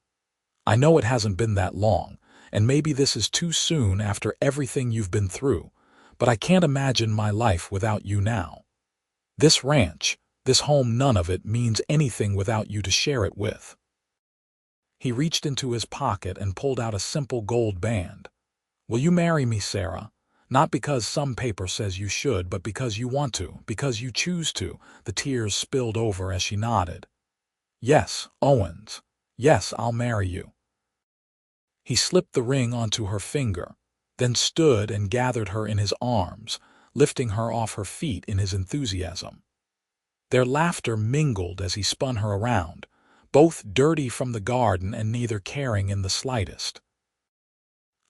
"I know it hasn't been that long, and maybe this is too soon after everything you've been through, but I can't imagine my life without you now. This ranch, this home, none of it means anything without you to share it with." He reached into his pocket and pulled out a simple gold band. "Will you marry me, Sarah? Not because some paper says you should, but because you want to, because you choose to." The tears spilled over as she nodded. "Yes, Owens. Yes, I'll marry you." He slipped the ring onto her finger, then stood and gathered her in his arms, lifting her off her feet in his enthusiasm. Their laughter mingled as he spun her around, both dirty from the garden and neither caring in the slightest.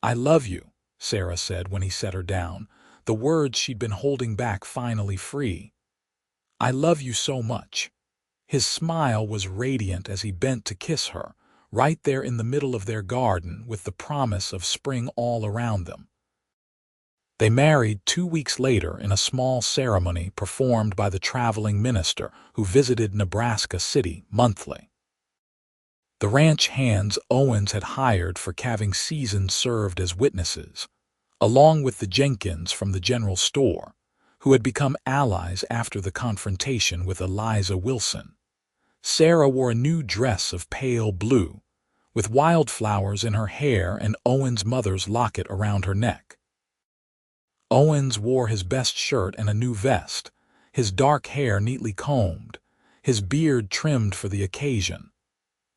"I love you," Sarah said when he set her down, the words she'd been holding back finally free. "I love you so much." His smile was radiant as he bent to kiss her, right there in the middle of their garden, with the promise of spring all around them. They married 2 weeks later in a small ceremony performed by the traveling minister who visited Nebraska City monthly. The ranch hands Owens had hired for calving season served as witnesses, along with the Jenkins from the general store, who had become allies after the confrontation with Eliza Wilson. Sarah wore a new dress of pale blue, with wildflowers in her hair and Owens' mother's locket around her neck. Owens wore his best shirt and a new vest, his dark hair neatly combed, his beard trimmed for the occasion.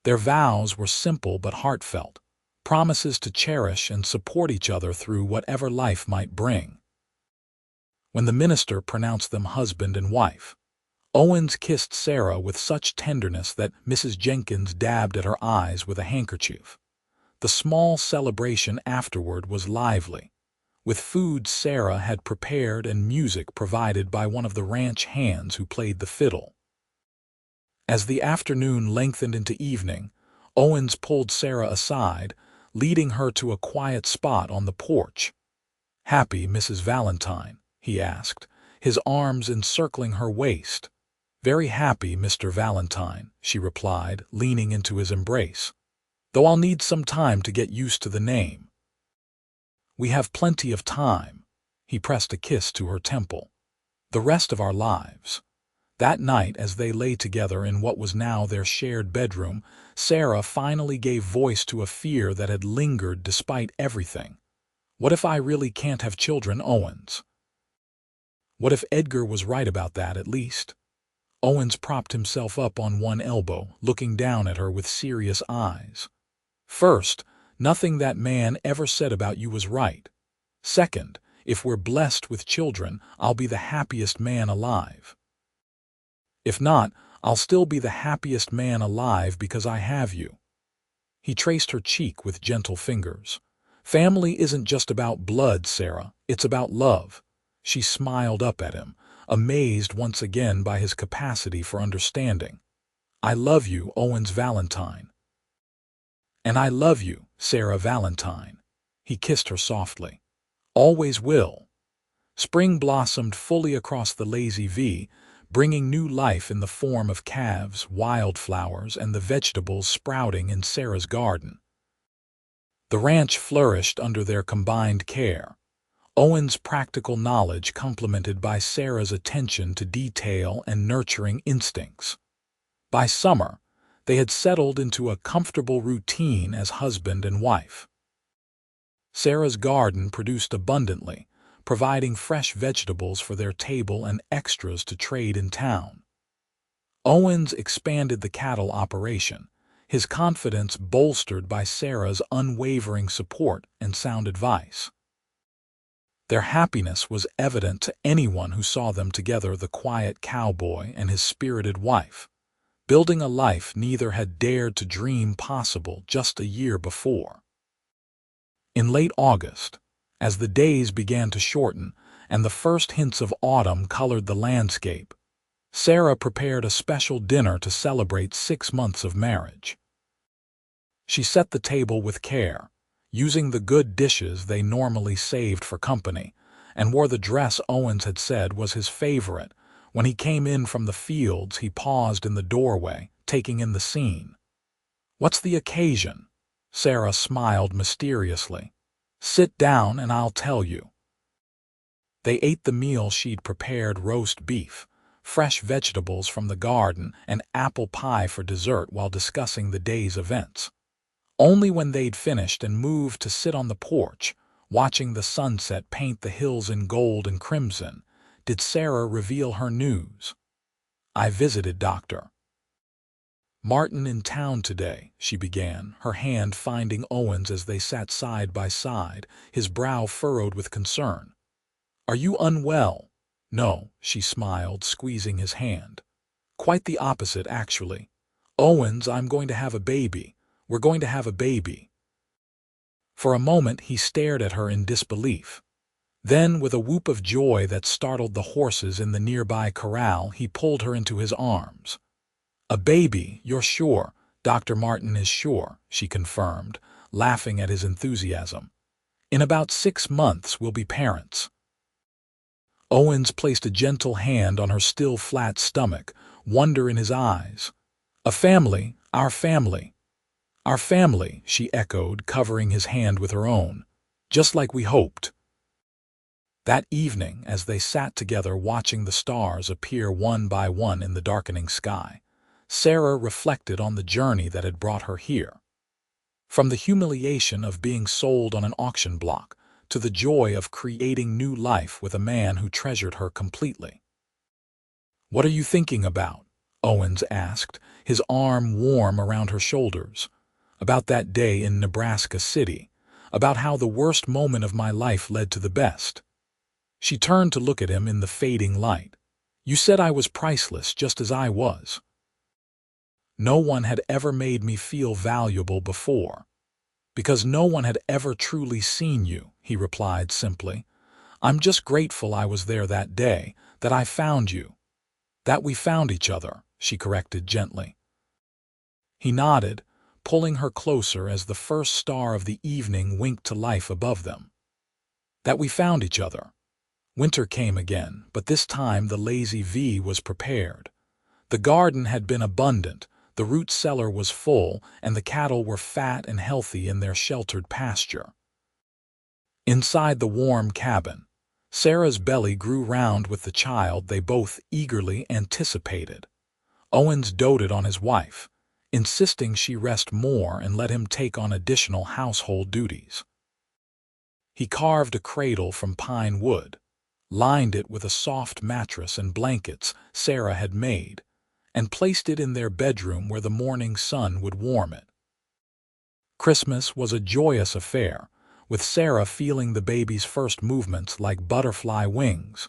Their vows were simple but heartfelt, promises to cherish and support each other through whatever life might bring. When the minister pronounced them husband and wife, Owens kissed Sarah with such tenderness that Mrs. Jenkins dabbed at her eyes with a handkerchief. The small celebration afterward was lively, with food Sarah had prepared and music provided by one of the ranch hands who played the fiddle. As the afternoon lengthened into evening, Owens pulled Sarah aside, leading her to a quiet spot on the porch. "Happy Mrs. Valentine?" he asked, his arms encircling her waist. "Very happy, Mr. Valentine," she replied, leaning into his embrace. "Though I'll need some time to get used to the name." "We have plenty of time." He pressed a kiss to her temple. "The rest of our lives." That night, as they lay together in what was now their shared bedroom, Sarah finally gave voice to a fear that had lingered despite everything. "What if I really can't have children, Owens? What if Edgar was right about that, at least?" Owens propped himself up on one elbow, looking down at her with serious eyes. "First, nothing that man ever said about you was right. Second, if we're blessed with children, I'll be the happiest man alive. If not, I'll still be the happiest man alive because I have you." He traced her cheek with gentle fingers. "Family isn't just about blood, Sarah. It's about love." She smiled up at him, amazed once again by his capacity for understanding. "I love you, Owens Valentine." "And I love you, Sarah Valentine." He kissed her softly. "Always will." Spring blossomed fully across the lazy V, bringing new life in the form of calves, wildflowers, and the vegetables sprouting in Sarah's garden. The ranch flourished under their combined care, Owen's practical knowledge complemented by Sarah's attention to detail and nurturing instincts. By summer, they had settled into a comfortable routine as husband and wife. Sarah's garden produced abundantly, providing fresh vegetables for their table and extras to trade in town. Owens expanded the cattle operation, his confidence bolstered by Sarah's unwavering support and sound advice. Their happiness was evident to anyone who saw them together, the quiet cowboy and his spirited wife, building a life neither had dared to dream possible just a year before. In late August, as the days began to shorten and the first hints of autumn colored the landscape, Sarah prepared a special dinner to celebrate 6 months of marriage. She set the table with care, using the good dishes they normally saved for company, and wore the dress Owens had said was his favorite. When he came in from the fields, he paused in the doorway, taking in the scene. "What's the occasion?" Sarah smiled mysteriously. "Sit down and I'll tell you." They ate the meal she'd prepared: roast beef, fresh vegetables from the garden, and apple pie for dessert, while discussing the day's events. Only when they'd finished and moved to sit on the porch, watching the sunset paint the hills in gold and crimson, did Sarah reveal her news. "I visited Dr. Martin in town today," she began, her hand finding Owens as they sat side by side, his brow furrowed with concern. "Are you unwell?" "No," she smiled, squeezing his hand. "Quite the opposite, actually. Owens, I'm going to have a baby. We're going to have a baby." For a moment he stared at her in disbelief. Then, with a whoop of joy that startled the horses in the nearby corral, he pulled her into his arms. "A baby, you're sure?" "Dr. Martin is sure," she confirmed, laughing at his enthusiasm. "In about 6 months we'll be parents." Owens placed a gentle hand on her still flat stomach, wonder in his eyes. "A family, our family." "Our family," she echoed, covering his hand with her own. "Just like we hoped." That evening, as they sat together watching the stars appear one by one in the darkening sky, Sarah reflected on the journey that had brought her here. From the humiliation of being sold on an auction block to the joy of creating new life with a man who treasured her completely. "What are you thinking about?" Owens asked, his arm warm around her shoulders. "About that day in Nebraska City, about how the worst moment of my life led to the best." She turned to look at him in the fading light. "You said I was priceless, just as I was." "No one had ever made me feel valuable before." "Because no one had ever truly seen you," he replied simply. "I'm just grateful I was there that day, that I found you." "That we found each other," she corrected gently. He nodded, pulling her closer as the first star of the evening winked to life above them. "That we found each other." Winter came again, but this time the lazy V was prepared. The garden had been abundant, the root cellar was full, and the cattle were fat and healthy in their sheltered pasture. Inside the warm cabin, Sarah's belly grew round with the child they both eagerly anticipated. Owens doted on his wife, insisting she rest more and let him take on additional household duties. He carved a cradle from pine wood, lined it with a soft mattress and blankets Sarah had made, and placed it in their bedroom where the morning sun would warm it. Christmas was a joyous affair, with Sarah feeling the baby's first movements like butterfly wings.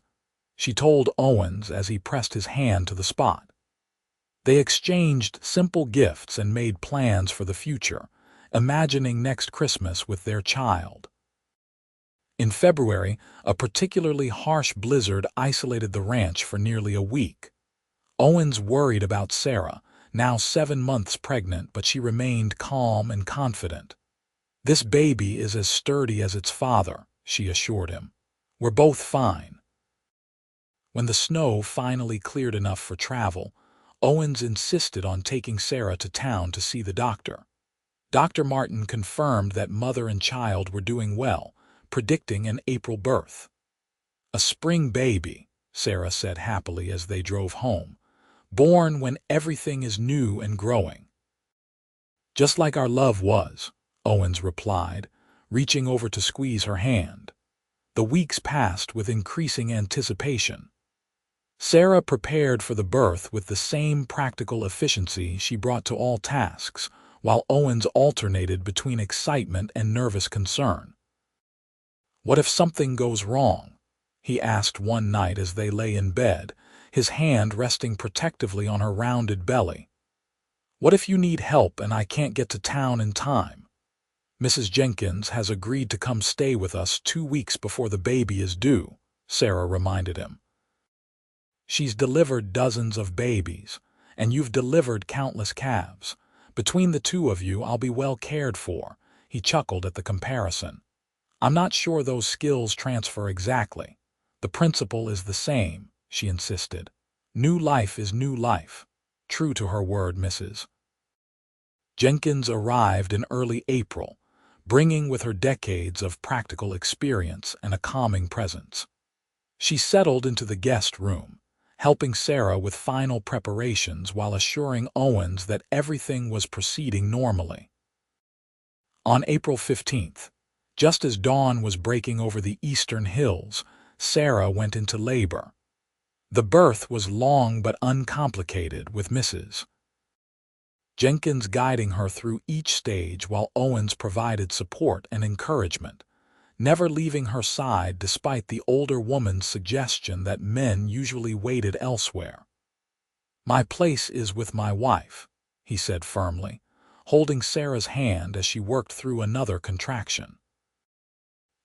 She told Owens as he pressed his hand to the spot. They exchanged simple gifts and made plans for the future, imagining next Christmas with their child. In February, a particularly harsh blizzard isolated the ranch for nearly a week. Owens worried about Sarah, now 7 months pregnant, but she remained calm and confident. "This baby is as sturdy as its father," she assured him. "We're both fine." When the snow finally cleared enough for travel, Owens insisted on taking Sarah to town to see the doctor. Dr. Martin confirmed that mother and child were doing well, predicting an April birth. "A spring baby," Sarah said happily as they drove home, "born when everything is new and growing." "Just like our love was," Owens replied, reaching over to squeeze her hand. The weeks passed with increasing anticipation. Sarah prepared for the birth with the same practical efficiency she brought to all tasks, while Owens alternated between excitement and nervous concern. "What if something goes wrong?" he asked one night as they lay in bed, his hand resting protectively on her rounded belly. "What if you need help and I can't get to town in time? Mrs. Jenkins has agreed to come stay with us 2 weeks before the baby is due," Sarah reminded him. "She's delivered dozens of babies, and you've delivered countless calves. Between the two of you, I'll be well cared for," he chuckled at the comparison. "I'm not sure those skills transfer exactly. The principle is the same," she insisted. "New life is new life." True to her word, Mrs. Jenkins arrived in early April, bringing with her decades of practical experience and a calming presence. She settled into the guest room, helping Sarah with final preparations while assuring Owens that everything was proceeding normally. On April 15th, just as dawn was breaking over the eastern hills, Sarah went into labor. The birth was long but uncomplicated, with Mrs. Jenkins guiding her through each stage while Owens provided support and encouragement, never leaving her side despite the older woman's suggestion that men usually waited elsewhere. "My place is with my wife," he said firmly, holding Sarah's hand as she worked through another contraction.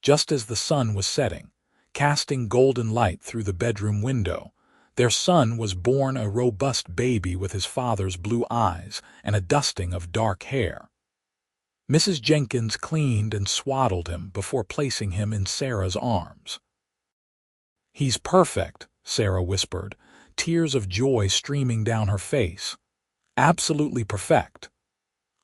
Just as the sun was setting, casting golden light through the bedroom window, their son was born, a robust baby with his father's blue eyes and a dusting of dark hair. Mrs. Jenkins cleaned and swaddled him before placing him in Sarah's arms. "He's perfect," Sarah whispered, tears of joy streaming down her face. "Absolutely perfect."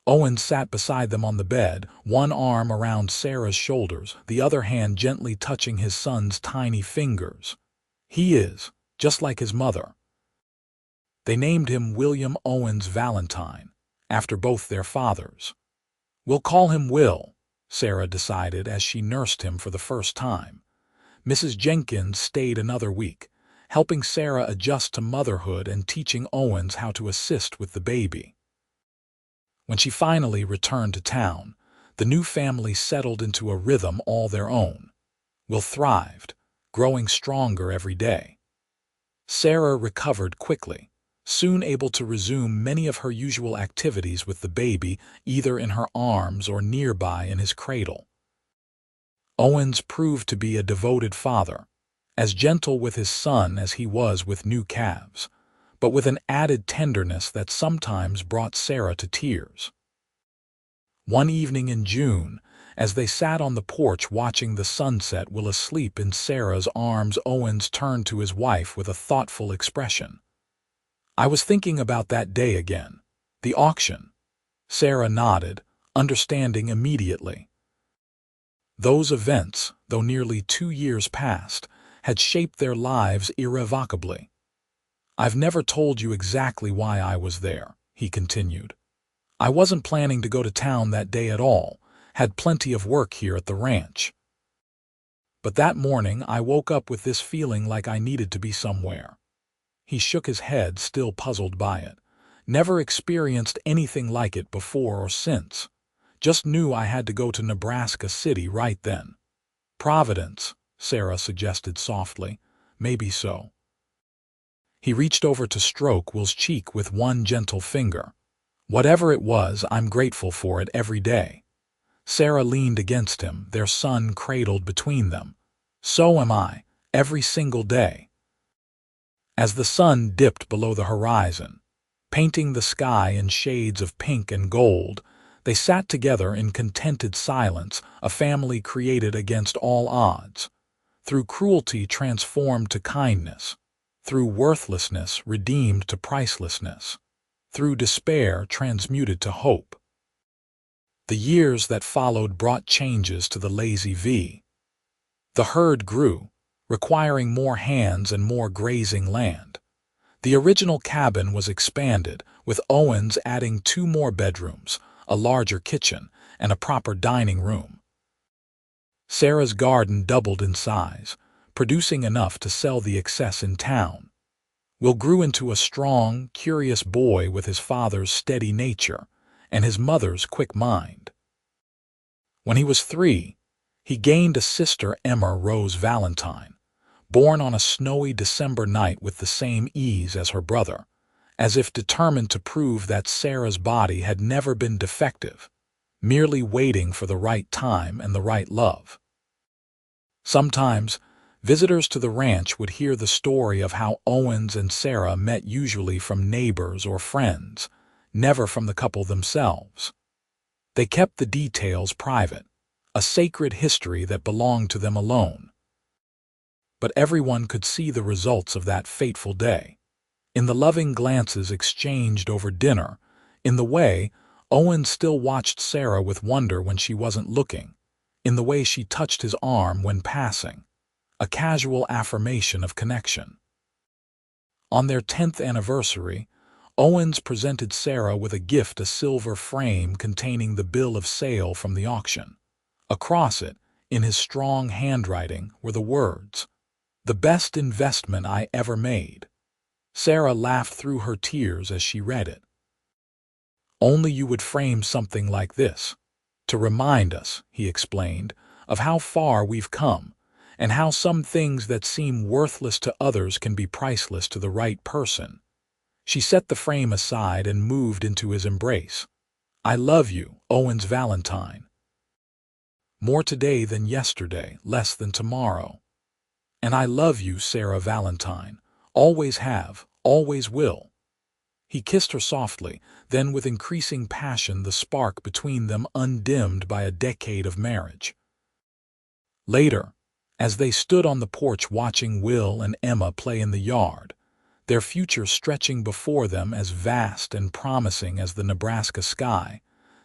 Owen sat beside them on the bed, one arm around Sarah's shoulders, the other hand gently touching his son's tiny fingers. "He is just like his mother." They named him William Owens Valentine, after both their fathers. "We'll call him Will," Sarah decided as she nursed him for the first time. Mrs. Jenkins stayed another week, helping Sarah adjust to motherhood and teaching Owens how to assist with the baby. When she finally returned to town, the new family settled into a rhythm all their own. Will thrived, growing stronger every day. Sarah recovered quickly, soon able to resume many of her usual activities with the baby, either in her arms or nearby in his cradle. Owens proved to be a devoted father, as gentle with his son as he was with new calves, but with an added tenderness that sometimes brought Sarah to tears. One evening in June, as they sat on the porch watching the sunset while asleep in Sarah's arms, Owens turned to his wife with a thoughtful expression. "I was thinking about that day again, the auction." Sarah nodded, understanding immediately. Those events, though nearly 2 years past, had shaped their lives irrevocably. "I've never told you exactly why I was there," he continued. "I wasn't planning to go to town that day at all, had plenty of work here at the ranch. But that morning I woke up with this feeling like I needed to be somewhere." He shook his head, still puzzled by it. "Never experienced anything like it before or since. Just knew I had to go to Nebraska City right then." "Providence," Sarah suggested softly. "Maybe so." He reached over to stroke Will's cheek with one gentle finger. "Whatever it was, I'm grateful for it every day." Sarah leaned against him, their son cradled between them. "So am I, every single day." As the sun dipped below the horizon, painting the sky in shades of pink and gold, they sat together in contented silence, a family created against all odds, through cruelty transformed to kindness, through worthlessness redeemed to pricelessness, through despair transmuted to hope. The years that followed brought changes to the Lazy V. The herd grew, requiring more hands and more grazing land. The original cabin was expanded, with Owens adding 2 more bedrooms, a larger kitchen, and a proper dining room. Sarah's garden doubled in size, producing enough to sell the excess in town. Will grew into a strong, curious boy with his father's steady nature, and his mother's quick mind. When he was 3, he gained a sister, Emma Rose Valentine, born on a snowy December night with the same ease as her brother, as if determined to prove that Sarah's body had never been defective, merely waiting for the right time and the right love. Sometimes, visitors to the ranch would hear the story of how Owens and Sarah met, usually from neighbors or friends, never from the couple themselves. They kept the details private, a sacred history that belonged to them alone. But everyone could see the results of that fateful day. In the loving glances exchanged over dinner, in the way Owens still watched Sarah with wonder when she wasn't looking, in the way she touched his arm when passing, a casual affirmation of connection. On their 10th anniversary, Owens presented Sarah with a gift, a silver frame containing the bill of sale from the auction. Across it, in his strong handwriting, were the words, "The best investment I ever made." Sarah laughed through her tears as she read it. "Only you would frame something like this, to remind us," he explained, "of how far we've come, and how some things that seem worthless to others can be priceless to the right person." She set the frame aside and moved into his embrace. "I love you, Owens Valentine. More today than yesterday, less than tomorrow. And I love you, Sarah Valentine. Always have, always will." He kissed her softly, then with increasing passion, the spark between them undimmed by a decade of marriage. Later, as they stood on the porch watching Will and Emma play in the yard, their future stretching before them as vast and promising as the Nebraska sky,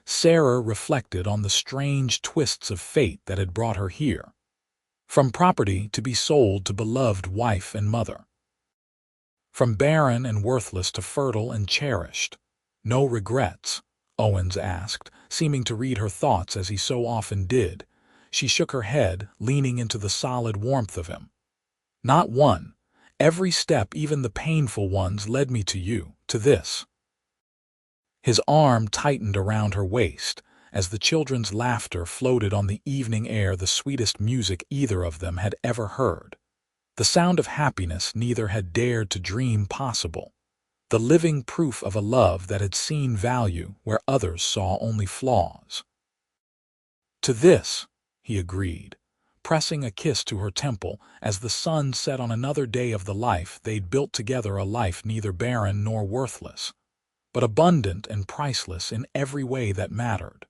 Sarah reflected on the strange twists of fate that had brought her here. From property to be sold to beloved wife and mother. From barren and worthless to fertile and cherished. "No regrets?" Owens asked, seeming to read her thoughts as he so often did. She shook her head, leaning into the solid warmth of him. "Not one. Every step, even the painful ones, led me to you, to this." His arm tightened around her waist as the children's laughter floated on the evening air, the sweetest music either of them had ever heard. The sound of happiness neither had dared to dream possible. The living proof of a love that had seen value where others saw only flaws. "To this," he agreed, pressing a kiss to her temple as the sun set on another day of the life they'd built together, a life neither barren nor worthless, but abundant and priceless in every way that mattered.